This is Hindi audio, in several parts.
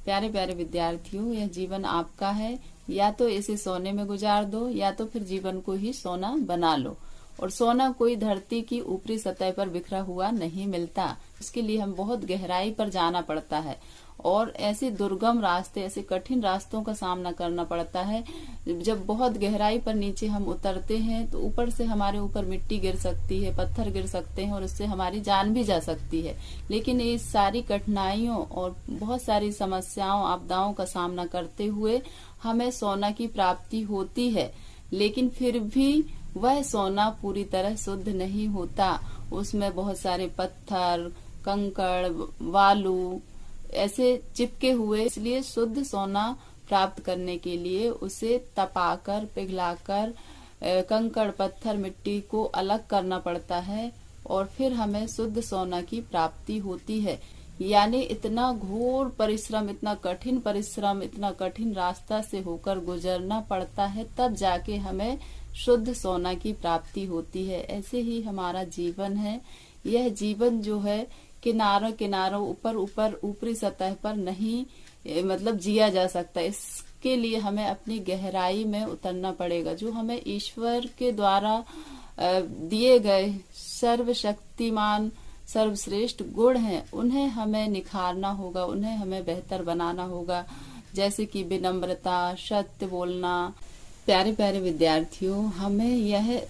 प्यारे प्यारे विद्यार्थियों, यह जीवन आपका है। या तो इसे सोने में गुजार दो या तो फिर जीवन को ही सोना बना लो। और सोना कोई धरती की ऊपरी सतह पर बिखरा हुआ नहीं मिलता। इसके लिए हम बहुत गहराई पर जाना पड़ता है और ऐसे दुर्गम रास्ते, ऐसे कठिन रास्तों का सामना करना पड़ता है। जब बहुत गहराई पर नीचे हम उतरते हैं तो ऊपर से हमारे ऊपर मिट्टी गिर सकती है, पत्थर गिर सकते हैं और उससे हमारी जान भी जा सकती है। लेकिन इस सारी कठिनाइयों और बहुत सारी समस्याओं, आपदाओं का सामना करते हुए हमें सोना की प्राप्ति होती है। लेकिन फिर भी वह सोना पूरी तरह शुद्ध नहीं होता। उसमें बहुत सारे पत्थर, कंकड़, बालू ऐसे चिपके हुए। इसलिए शुद्ध सोना प्राप्त करने के लिए उसे तपाकर, पिघलाकर, कंकड़, पत्थर, मिट्टी को अलग करना पड़ता है और फिर हमें शुद्ध सोना की प्राप्ति होती है। यानी इतना घोर परिश्रम, इतना कठिन परिश्रम, इतना कठिन रास्ता से होकर गुजरना पड़ता है, तब जाके हमें शुद्ध सोना की प्राप्ति होती है। ऐसे ही हमारा जीवन है। यह जीवन जो है किनारों किनारों, ऊपर ऊपर, ऊपरी सतह पर नहीं मतलब जिया जा सकता। इसके लिए हमें अपनी गहराई में उतरना पड़ेगा। जो हमें ईश्वर के द्वारा दिए गए सर्वशक्तिमान, सर्वश्रेष्ठ गुण हैं, उन्हें हमें निखारना होगा, उन्हें हमें बेहतर बनाना होगा। जैसे कि विनम्रता, सत्य बोलना। प्यारे प्यारे विद्यार्थियों, हमें यह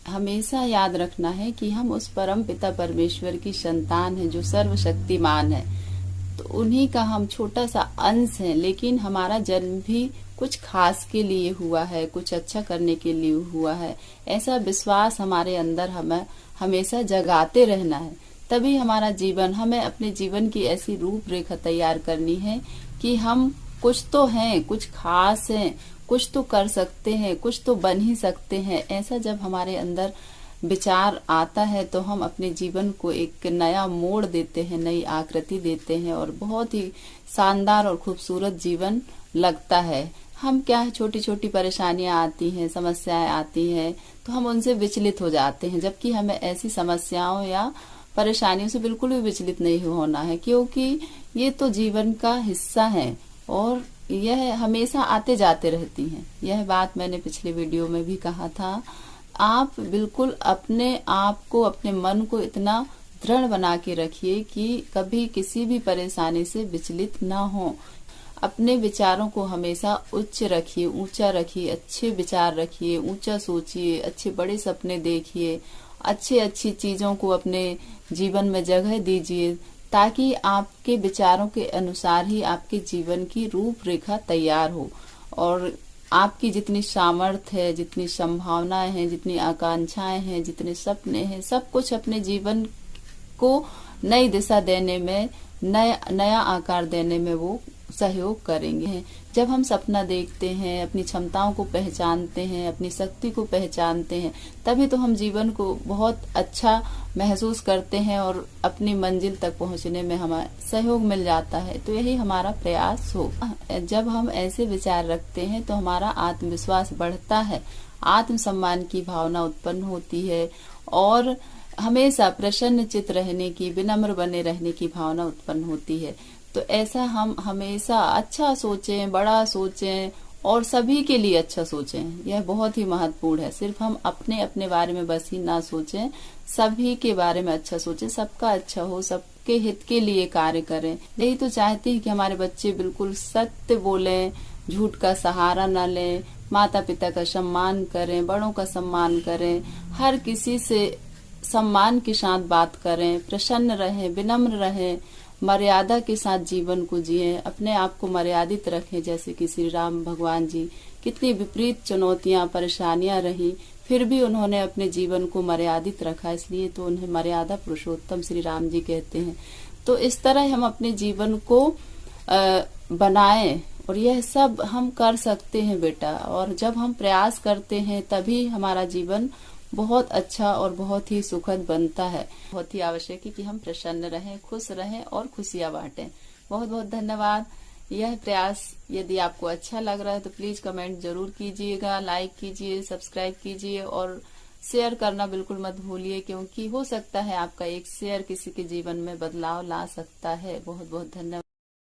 हमेशा याद रखना है कि हम उस परम पिता परमेश्वर की संतान हैं जो सर्वशक्तिमान है। तो उन्हीं का हम छोटा सा अंश है। लेकिन हमारा जन्म भी कुछ खास के लिए हुआ है, कुछ अच्छा करने के लिए हुआ है। ऐसा विश्वास हमारे अंदर हमें हमेशा जगाते रहना है। तभी हमारा जीवन, हमें अपने जीवन की ऐसी रूपरेखा तैयार करनी है कि हम कुछ तो हैं, कुछ खास हैं, कुछ तो कर सकते हैं, कुछ तो बन ही सकते हैं। ऐसा जब हमारे अंदर विचार आता है तो हम अपने जीवन को एक नया मोड़ देते हैं, नई आकृति देते हैं और बहुत ही शानदार और खूबसूरत जीवन लगता है। हम क्या है, छोटी छोटी परेशानियां आती हैं, समस्याएं आती हैं तो हम उनसे विचलित हो जाते हैं। जबकि हमें ऐसी समस्याओं या परेशानियों से बिल्कुल भी विचलित नहीं होना है, क्योंकि ये तो जीवन का हिस्सा है और यह हमेशा आते जाते रहती हैं। यह बात मैंने पिछले वीडियो में भी कहा था। आप बिल्कुल अपने आप को, अपने मन को इतना दृढ़ बना के रखिए कि कभी किसी भी परेशानी से विचलित ना हो। अपने विचारों को हमेशा उच्च रखिए, ऊंचा रखिए, अच्छे विचार रखिए, ऊंचा सोचिए, अच्छे बड़े सपने देखिए, अच्छी चीजों को अपने जीवन में जगह दीजिए, ताकि आपके विचारों के अनुसार ही आपके जीवन की रूपरेखा तैयार हो। और आपकी जितनी सामर्थ्य है, जितनी संभावनाएं हैं, जितनी आकांक्षाएं हैं, जितने सपने हैं, सब कुछ अपने जीवन को नई दिशा देने में, नया आकार देने में वो सहयोग करेंगे। जब हम सपना देखते हैं, अपनी क्षमताओं को पहचानते हैं, अपनी शक्ति को पहचानते हैं, तभी तो हम जीवन को बहुत अच्छा महसूस करते हैं और अपनी मंजिल तक पहुंचने में हमें सहयोग मिल जाता है। तो यही हमारा प्रयास हो। जब हम ऐसे विचार रखते हैं तो हमारा आत्मविश्वास बढ़ता है, आत्मसम्मान की भावना उत्पन्न होती है और हमेशा प्रसन्न चित्त रहने की, विनम्र बने रहने की भावना उत्पन्न होती है। तो ऐसा हम हमेशा अच्छा सोचें, बड़ा सोचें और सभी के लिए अच्छा सोचें। यह बहुत ही महत्वपूर्ण है। सिर्फ हम अपने अपने बारे में बस ही ना सोचें, सभी के बारे में अच्छा सोचें, सबका अच्छा हो, सबके हित के लिए कार्य करें। यही तो चाहते हैं कि हमारे बच्चे बिल्कुल सत्य बोलें, झूठ का सहारा न लें, माता पिता का सम्मान करें, बड़ों का सम्मान करें, हर किसी से सम्मान के साथ बात करें, प्रसन्न रहें, विनम्र रहें, मर्यादा के साथ जीवन को जिए, अपने आप को मर्यादित रखें। जैसे कि श्री राम भगवान जी, कितनी विपरीत चुनौतियां, परेशानियां रही, फिर भी उन्होंने अपने जीवन को मर्यादित रखा, इसलिए तो उन्हें मर्यादा पुरुषोत्तम श्री राम जी कहते हैं। तो इस तरह हम अपने जीवन को बनाएं और यह सब हम कर सकते हैं बेटा। और जब हम प्रयास करते हैं तभी हमारा जीवन बहुत अच्छा और बहुत ही सुखद बनता है। बहुत ही आवश्यक है कि हम प्रसन्न रहें, खुश रहें और खुशियां बांटें। बहुत बहुत धन्यवाद। यह प्रयास यदि आपको अच्छा लग रहा है तो प्लीज कमेंट जरूर कीजिएगा, लाइक कीजिए, सब्सक्राइब कीजिए और शेयर करना बिल्कुल मत भूलिए, क्योंकि हो सकता है आपका एक शेयर किसी के जीवन में बदलाव ला सकता है। बहुत बहुत धन्यवाद।